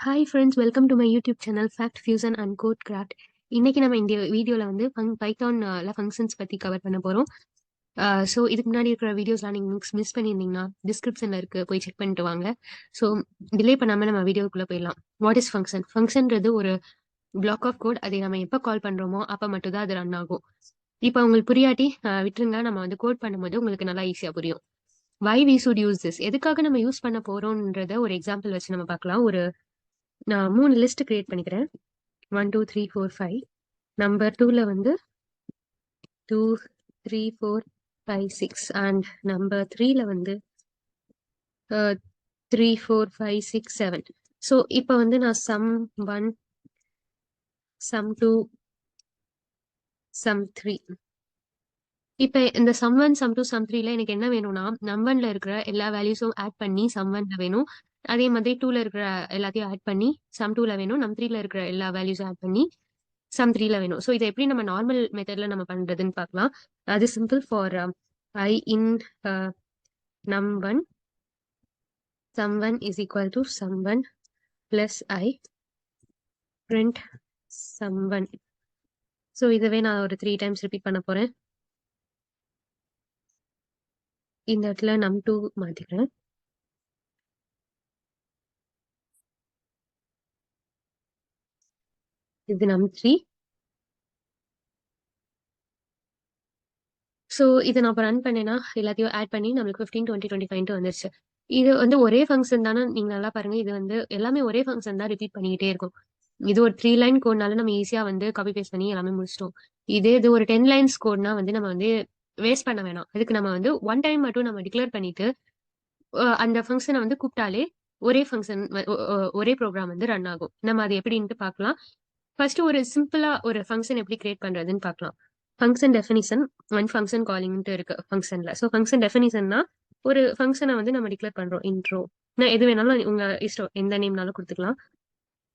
Hi friends, welcome to my YouTube channel fact fusion and code craft. இன்னைக்கு நம்ம இந்த வீடியோவில் வந்து பைத்தான்ல ஃபங்க்ஷன்ஸ் பற்றி கவர் பண்ண போகிறோம். ஸோ இதுக்கு முன்னாடி இருக்கிற வீடியோஸ்லாம் நீங்கள் மிஸ் பண்ணியிருந்தீங்கன்னா டிஸ்கிரிப்ஷனில் இருக்குது, போய் செக் பண்ணிட்டு வாங்க. ஸோ டிலே பண்ணாமல் நம்ம வீடியோக்குள்ளே போயிடலாம். What is function? ஃபங்க்ஷன்றது ஒரு பிளாக் ஆஃப் கோட். அதை நம்ம எப்போ கால் பண்ணுறோமோ அப்போ மட்டும் தான் அது ரன் ஆகும். இப்போ உங்களுக்கு புரியாட்டி விட்டுருங்க, நம்ம வந்து கோட் பண்ணும்போது உங்களுக்கு நல்லா ஈஸியாக புரியும். Why we should use this, எதுக்காக நம்ம யூஸ் பண்ண போகிறோன்றத ஒரு எக்ஸாம்பிள் வச்சு நம்ம பார்க்கலாம். நான் 3 லிஸ்ட் கிரியேட் பண்ணிக்கிறேன். 1 2 3 4 5. நம்பர் 2ல வந்து 2 3 4 5 6 அண்ட் நம்பர் 3ல வந்து 3 4 5 6 7. ஸோ இப்போ வந்து நான் சம் 1, சம் 2, சம் 3. இப்போ இந்த சம் 1, சம் 2, சம் 3ல எனக்கு என்ன வேணும்னா, நம் 1ல இருக்கிற எல்லா வேல்யூஸும் ஆட் பண்ணி சம் 1ல வேணும். அதே மாதிரி 2ல இருக்கிற எல்லாத்தையும் ஆட் பண்ணி சம் 2ல வேணும். நம் 3ல இருக்கிற எல்லா வேல்யூஸும் ஆட் பண்ணி சம் 3ல வேணும். ஸோ இதை எப்படி நம்ம நார்மல் மெத்தட்ல நம்ம பண்றதுன்னு பார்க்கலாம். அது simple. For I in num 1, sum 1 is equal to sum 1 plus I print sum 1. So இதுவே நான் ஒரு 3 டைம்ஸ் ரிப்பீட் பண்ண போறேன். இந்த இடத்துல நம் 2 மாத்திக்கிறேன். இது நம் 3. ஸோ இதை நான் இப்போ ரன் பண்ணேன்னா எல்லாத்தையும் ஆட் பண்ணி நம்மளுக்கு 15 20 25 வந்துருச்சு. இது வந்து ஒரே ஃபங்க்ஷன் தானே, நீங்க நல்லா பாருங்க. இது வந்து எல்லாமே ஒரே ஃபங்க்ஷன் தான் ரிப்பீட் பண்ணிக்கிட்டே இருக்கும். இது ஒரு 3 லைன் கோட்னால நம்ம ஈஸியா வந்து காப்பி பேஸ்ட் பண்ணி எல்லாமே முடிச்சிட்டோம். இது ஒரு 10 லைன்ஸ் கோட்னா வந்து நம்ம வந்து வேஸ்ட் பண்ண வேணாம். அதுக்கு நம்ம வந்து ஒன் டைம் மட்டும் நம்ம டிக்ளேர் பண்ணிட்டு அந்த ஃபங்க்ஷனை வந்து கூப்பிட்டாலே ஒரே ஃபங்க்ஷன் ஒரே ப்ரோக்ராம் வந்து ரன் ஆகும். நம்ம அது எப்படின்ட்டு பார்க்கலாம். ஃபர்ஸ்ட் ஒரு சிம்பிளா ஒரு ஃபங்க்ஷன் எப்படி கிரியேட் பண்றதுன்னு பார்க்கலாம். ஃபங்க்ஷன் டெஃபினிஷன் ஒன் ஃபங்க்ஷன் காலிங்ட்டு இருக்கு ஃபங்க்ஷன்ல. ஸோ ஃபங்க்ஷன் டெஃபினிஷன்னா ஒரு ஃபங்க்ஷனை வந்து நம்ம டிக்ளேர் பண்றோம். இன்ட்ரோ, நான் எது வேணாலும் உங்க இஷ்டம், எந்த நேம்னாலும் கொடுத்துக்கலாம்.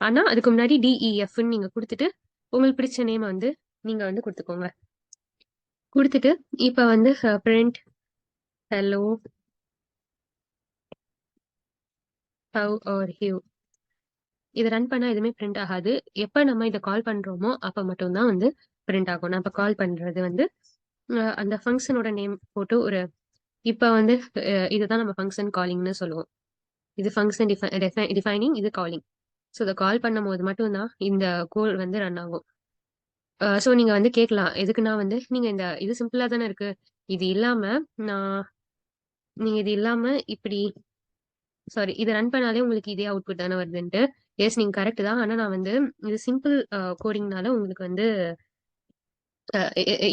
ஆனா அதுக்கு முன்னாடி டிஇஎஃப்ன்னு நீங்க கொடுத்துட்டு உங்களுக்கு பிடிச்ச நேம் வந்து நீங்க வந்து கொடுத்துக்கோங்க. கொடுத்துட்டு இப்ப வந்து print hello how are you. இது ரன் பண்ணா எதுவுமே பிரிண்ட் ஆகாது. எப்ப நம்ம இதை கால் பண்றோமோ அப்ப மட்டும்தான் வந்து பிரிண்ட் ஆகும். நான் இப்ப கால் பண்றது வந்து அந்த ஃபங்க்ஷனோட நேம் போட்டு ஒரு இப்ப வந்து இதுதான் நம்ம ஃபங்க்ஷன் காலிங்னு சொல்லுவோம். இது ஃபங்க்ஷன் டிஃபைனிங், இது காலிங். ஸோ இதை கால் பண்ணும் போது மட்டும்தான் இந்த கோட் வந்து ரன் ஆகும். ஸோ நீங்க வந்து கேட்கலாம், எதுக்குன்னா வந்து நீங்க இது சிம்பிளா தானே இருக்கு, இது இல்லாம நான் நீங்க இது இல்லாம இப்படி சாரி இதை ரன் பண்ணாலே உங்களுக்கு இதே அவுட்புட் தானே வருதுன்ட்டு. எஸ், நீங்க கரெக்ட் தான். ஆனா நான் வந்து இது சிம்பிள் கோடிங்னால உங்களுக்கு வந்து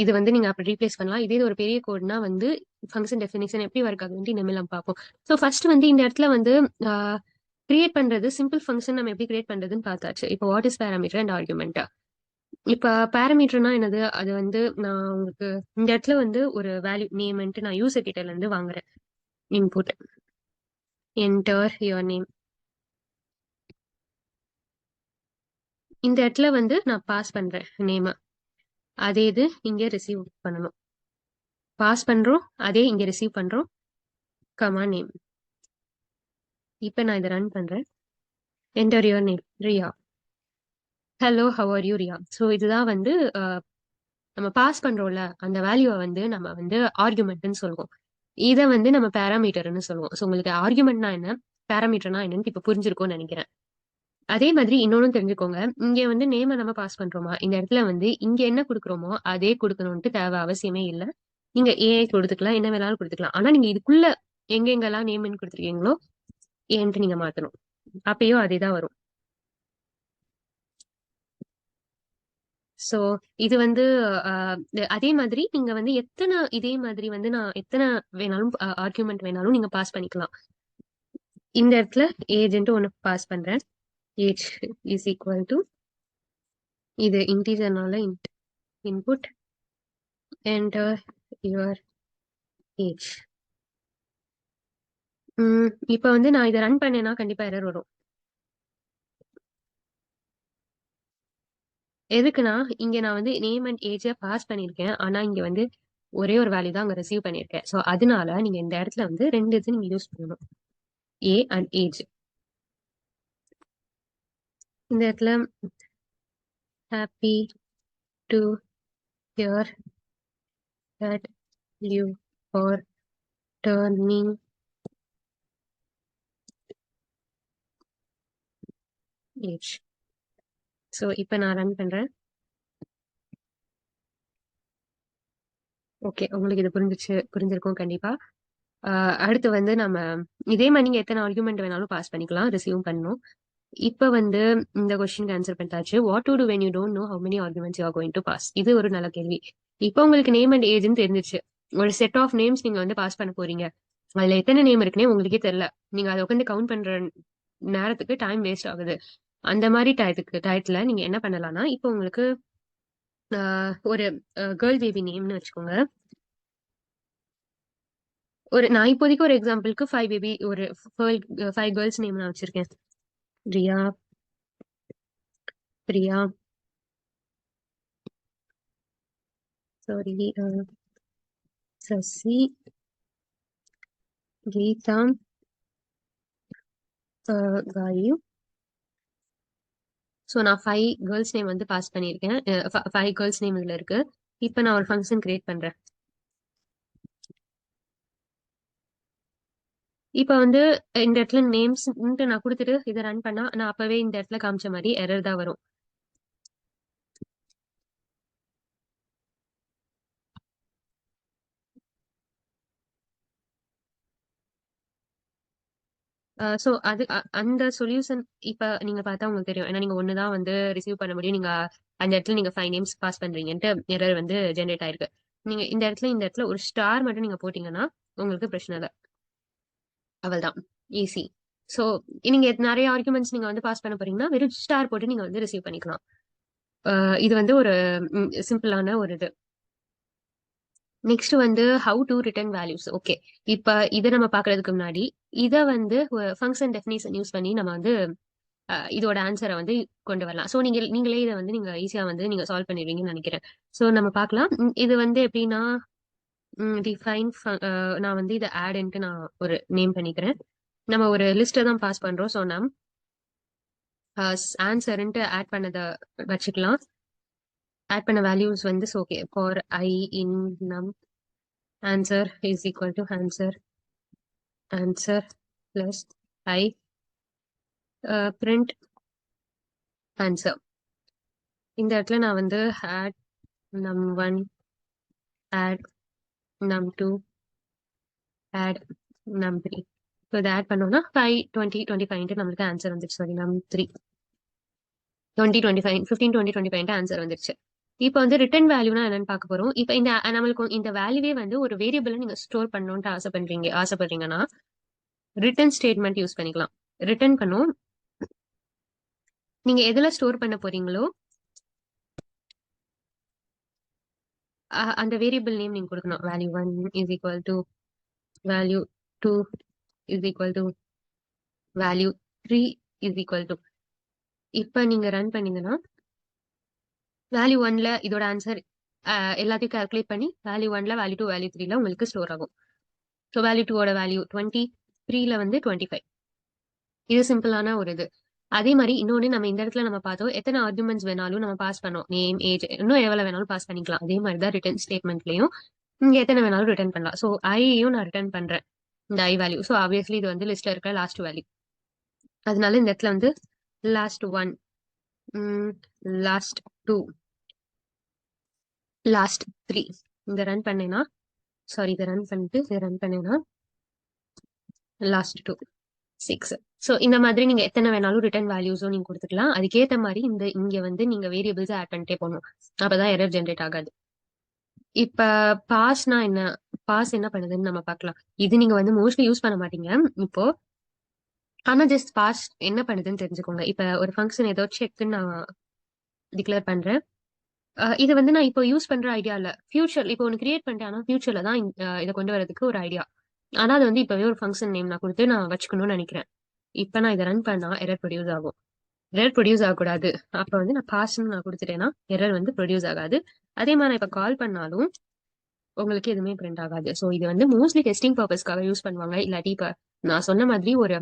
இது வந்து நீங்க அப்படி ரீப்ளேஸ் பண்ணலாம். இதே ஒரு பெரிய கோட்னா வந்து ஃபங்க்ஷன் டெஃபினிஷன் எப்படி ஒர்க் ஆகுதுன்ட்டு இனிமேல் நம்ம பார்ப்போம். ஸோ ஃபர்ஸ்ட் வந்து இந்த இடத்துல வந்து கிரியேட் பண்றது, சிம்பிள் ஃபங்க்ஷன் நம்ம எப்படி கிரியேட் பண்றதுன்னு பார்த்தாச்சு. இப்போ what is parameter and argument. இப்ப பேராமீட்டர்னா என்னது? அது வந்து நான் உங்களுக்கு இந்த இடத்துல வந்து ஒரு வேல்யூ நேம்ன்ட்டு நான் யூசர் கிட்ட இருந்து வாங்குறேன். Input enter your name. இந்த இடத்துல வந்து நான் பாஸ் பண்றேன் நேம். அதே இது இங்க ரிசீவ் பண்ணணும். பாஸ் பண்றோம், அதே இங்க ரிசீவ் பண்றோம், கமா நேம். இப்ப நான் இதை ரன் பண்றேன். Enter your name Riya. Hello how are you Riya. So இதுதான் வந்து நம்ம பாஸ் பண்றோம்ல அந்த வேல்யூவை வந்து நம்ம வந்து ஆர்குமெண்ட்னு சொல்லுவோம். இதை வந்து நம்ம பேராமீட்டர்னு சொல்லுவோம். ஸோ உங்களுக்கு ஆர்குமெண்ட்னா என்ன, பேராமீட்டர்னா என்னன்னு இப்ப புரிஞ்சிருக்கும்னு நினைக்கிறேன். அதே மாதிரி இன்னொன்னு தெரிஞ்சுக்கோங்க, இங்க வந்து நேம நம்ம பாஸ் பண்றோமா, இந்த இடத்துல வந்து இங்க என்ன கொடுக்குறோமோ அதே கொடுக்கணும்ட்டு தேவை அவசியமே இல்லை. நீங்க ஏஐ கொடுத்துக்கலாம், என்ன வேணாலும் கொடுத்துக்கலாம். ஆனா நீங்க இதுக்குள்ள எங்கெங்கெல்லாம் நேம்னு கொடுத்துருக்கீங்களோ ஏன்ட்டு நீங்க மாத்தணும். அப்பயும் அதேதான் வரும். சோ இது வந்து அதே மாதிரி நீங்க வந்து எத்தனை இதே மாதிரி வந்து நான் எத்தனை வேணாலும் ஆர்குமெண்ட் வேணாலும் நீங்க பாஸ் பண்ணிக்கலாம். இந்த இடத்துல ஏஜென்ட் ஒன்னு பாஸ் பண்றேன். ஏஜ் இஸ் ஈக்குவல் டு இது இன்டீஜர்னால இன்புட் என்டர் யுவர் ஏஜ். இப்ப வந்து நான் இதை ரன் பண்ணேன்னா கண்டிப்பா எரர் வரும். எதுக்குன்னா இங்க நான் வந்து நேம் அண்ட் ஏஜ பாஸ் பண்ணிருக்கேன். ஆனா இங்க வந்து ஒரே ஒரு வேல்யூ தான் அங்க ரிசீவ் பண்ணிருக்கேன். சோ அதனால நீங்க இந்த இடத்துல வந்து ரெண்டு இது நீங்க யூஸ் பண்ணணும், ஏ அண்ட் ஏஜ். இந்த இடத்துல happy to hear that you are turning age. So இப்போ நான் ரன் பண்றேன். ஓகே, உங்களுக்கு இது புரிஞ்சிருக்கும் கண்டிப்பா. அடுத்து வந்து நம்ம இதே மாதிரி நீங்க எத்தனை ஆர்குமெண்ட் வேணாலும் பாஸ் பண்ணிக்கலாம், ரிசீவ் பண்ணணும். இப்ப வந்து இந்த கொஸ்டின் ஆன்சர் பண்ணிட்டாச்சு. What to do when you don't know how many arguments you are going to pass. இது ஒரு நல்ல கேள்வி. இப்போ உங்களுக்கு நேம் அண்ட் ஏஜ்னு தெரிஞ்சிச்சு. ஒரு செட் ஆஃப் நேம்ஸ் நீங்க வந்து பாஸ் பண்ண போறீங்க. அதுல எத்தனை நேம் இருக்குன்னே உங்களுக்கே தெரியல. நீங்க அதை உட்காந்து கவுண்ட் பண்ற நேரத்துக்கு டைம் வேஸ்ட் ஆகுது. அந்த மாதிரி டயத்துல நீங்க என்ன பண்ணலாம்னா, இப்போ உங்களுக்கு ஒரு கேர்ள் பேபி நேம்னு வச்சுக்கோங்க. நான் இப்போதைக்கு ஒரு எக்ஸாம்பிளுக்கு 5 பேபி ஒரு 5 கேர்ள்ஸ் நேம் நான் வச்சிருக்கேன். ரியா, பிரியா, சாரி, சசி, கீதா, காயு. ஸோ நான் 5 கேர்ள்ஸ் நேம் வந்து பாஸ் பண்ணியிருக்கேன். 5 கேர்ள்ஸ் நேம் இதுல இருக்கு. இப்போ நான் ஒரு ஃபங்க்ஷன் கிரியேட் பண்றேன். இப்போ வந்து இந்த இடத்துல நேம்ஸ் நான் கொடுத்துட்டு இதை ரன் பண்ணா நான் அப்பவே இந்த இடத்துல காமிச்ச மாதிரி எரர் தான் வரும். ஸோ அந்த சொல்யூஷன் இப்ப நீங்க பார்த்தா உங்களுக்கு தெரியும். ஏன்னா நீங்க ஒண்ணுதான் வந்து ரிசீவ் பண்ண முடியும். நீங்க அந்த இடத்துல நீங்க 5 நேம்ஸ் பாஸ் பண்றீங்கன்ட்டு எரர் வந்து ஜென்ரேட் ஆயிருக்கு. நீங்க இந்த இடத்துல ஒரு ஸ்டார் மட்டும் நீங்க போட்டீங்கன்னா உங்களுக்கு பிரச்சனை இல்லை. அவள்தான், ஈஸி. ஸோ நீங்க நிறைய ஆர்குமெண்ட்ஸ் நீங்க வந்து பாஸ் பண்ண போறீங்கன்னா வெறும் ஸ்டார் போட்டு நீங்க வந்து ரிசீவ் பண்ணிக்கலாம். இது வந்து ஒரு சிம்பிளான ஒரு இது. நெக்ஸ்ட் வந்து how to return values. Okay, இப்ப இதை நம்ம பாக்குறதுக்கு முன்னாடி இதை வந்து ஃபங்க்ஷன் டெஃபினிஷன் யூஸ் பண்ணி நம்ம வந்து இதோட ஆன்சரை வந்து கொண்டு வரலாம். ஸோ நீங்களே இதை வந்து நீங்க ஈஸியா வந்து நீங்க சால்வ் பண்ணிடுவீங்கன்னு நினைக்கிறேன். ஸோ நம்ம பார்க்கலாம். இது வந்து எப்படின்னா டிஃபைன், நான் வந்து இதை ஆட்ன்ட்டு நான் ஒரு நேம் பண்ணிக்கிறேன். நம்ம ஒரு லிஸ்ட்டை தான் பாஸ் பண்றோம். ஸோ நம் ஆன்சர்ன்ட்டு ஆட் பண்ணதை வச்சுக்கலாம். ஆட் பண்ண வேல்யூஸ் வந்து okay for I in num answer is equal to answer plus I print answer. இந்த இடத்துல நான் வந்து add num1 add num2 add num3. So இதை ஆட் பண்ணோம்னா 5, 20, 25 நம்மளுக்கு ஆன்சர் வந்துருச்சு. சாரி, num3 20, 25, 15, 20, 25 ஆன்சர் வந்துருச்சு. இப்போ வந்து ரிட்டர்ன் வேல்யூனா என்னன்னு பார்க்க போறோம். இப்போ இந்த நம்மளுக்கு இந்த வேல்யூவே வந்து ஒரு வேரியபிள் நீங்க ஸ்டோர் பண்ணணும்னு ஆசைப்படுறீங்கன்னா ரிட்டர்ன் ஸ்டேட்மெண்ட் யூஸ் பண்ணிக்கலாம். ரிட்டர்ன் பண்ணும். நீங்க எதுல ஸ்டோர் பண்ண போறீங்களோ அந்த வேரியபிள் நேம் நீங்க கொடுக்கணும். value1 is equal to value2 is equal to value3 is equal to. இப்ப நீங்க ரன் பண்ணீங்கன்னா value1ல இதோட ஆன்சர் எல்லாத்தையும் கால்குலேட் பண்ணி value1ல value2 value3ல உங்களுக்கு ஸ்டோர் ஆகும். ஸோ value2ஓட வேல்யூ 20, 3ல வந்து 25. இது சிம்பிளான ஒரு இது. அதே மாதிரி இன்னொன்னு நம்ம இந்த இடத்துல நம்ம பார்த்தோம், எத்தனை ஆர்குமெண்ட்ஸ் வேணாலும் நம்ம பாஸ் பண்ணோம். நேம், ஏஜ், இன்னும் எவ்வளவு வேணாலும் பாஸ் பண்ணிக்கலாம். அதே மாதிரி தான் ரிட்டர்ன் ஸ்டேட்மெண்ட்லயும் இங்க எத்தனை வேணாலும் ரிட்டர்ன் பண்ணலாம். ஸோ ஐயும் நான் ரிட்டர்ன் பண்றேன், இந்த ஐ வேல்யூ. ஸோ ஆப்வியஸ்லி இது வந்து லிஸ்ட்ல இருக்க லாஸ்ட் வேல்யூ. அதனால இந்த இடத்துல வந்து லாஸ்ட் 1, லாஸ்ட் 2, லாஸ்ட் 3 இந்த ரன் பண்ணேன்னா, சாரி இதை ரன் பண்ணிட்டு இதை ரன் பண்ணேன்னா லாஸ்ட் 2, 6. ஸோ இந்த மாதிரி நீங்க எத்தனை வேணாலும் ரிட்டர்ன் வேல்யூஸும் நீங்க கொடுத்துக்கலாம். அதுக்கேற்ற மாதிரி இங்க வந்து நீங்க வேரியபிள்ஸ் ஆட் பண்ணிட்டே போகணும். அப்பதான் எரர் ஜென்ரேட் ஆகாது. இப்ப பாஸ் என்ன பண்ணுதுன்னு நம்ம பார்க்கலாம். இது நீங்க வந்து மோஸ்ட்லி யூஸ் பண்ண மாட்டீங்க இப்போ. ஆனா ஜஸ்ட் பாஸ் என்ன பண்ணுதுன்னு தெரிஞ்சுக்கோங்க. இப்ப ஒரு ஃபங்க்ஷன் ஏதோ செக்ன்னு நான் டிக்ளேர் பண்றேன். இது வந்து நான் இப்போ யூஸ் பண்ற ஐடியா இல்ல, ஃபியூச்சர் இப்போ ஒன்று கிரியேட் பண்ணிட்டேன். ஆனா ஃபியூச்சர்ல தான் இதை கொண்டு வரதுக்கு ஒரு ஐடியா. ஆனா அது வந்து இப்பவே ஒரு ஃபங்க்ஷன் நேம் நான் கொடுத்து நான் வச்சுக்கணும்னு நினைக்கிறேன். இப்ப நான் இதை ரன் பண்ணா எரர் ப்ரொடியூஸ் ஆகும். எரர் ப்ரொடியூஸ் ஆகக்கூடாது. அப்ப வந்து நான் பாஸ்ன்னு நான் கொடுத்துட்டேன்னா எரர் வந்து ப்ரொடியூஸ் ஆகாது. அதே மாதிரி நான் இப்ப கால் பண்ணாலும் உங்களுக்கு எதுவுமே பிரிண்ட் ஆகாது. ஸோ இது வந்து மோஸ்ட்லி டெஸ்டிங் பர்பஸ்க்காக யூஸ் பண்ணுவாங்க. இல்லாட்டி இப்ப நான் சொன்ன மாதிரி ஒரு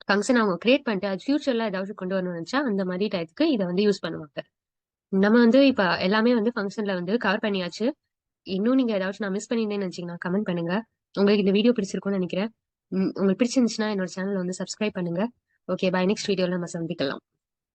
ஃபங்ஷன் அவங்க கிரியேட் பண்ணிட்டு அது ஃபியூச்சர்ல ஏதாவது கொண்டு வரணும்னு நினைச்சா அந்த மாதிரி டயத்துக்கு இதை வந்து யூஸ் பண்ணுவாங்க. நம்ம வந்து இப்ப எல்லாமே வந்து ஃபங்ஷன்ல வந்து கவர் பண்ணியாச்சு. இன்னும் நீங்க ஏதாச்சும் நான் மிஸ் பண்ணியிருந்தேன்னு நினைச்சீங்கன்னா கமெண்ட் பண்ணுங்க. உங்களுக்கு இந்த வீடியோ பிடிச்சிருக்கும்னு நினைக்கிறேன். உங்களுக்கு பிடிச்சிருந்துச்சுன்னா என்னோட சேனல் வந்து சப்ஸ்கிரைப் பண்ணுங்க. Okay, by. நெக்ஸ்ட் வீடியோல நம்ம சந்திக்கலாம்.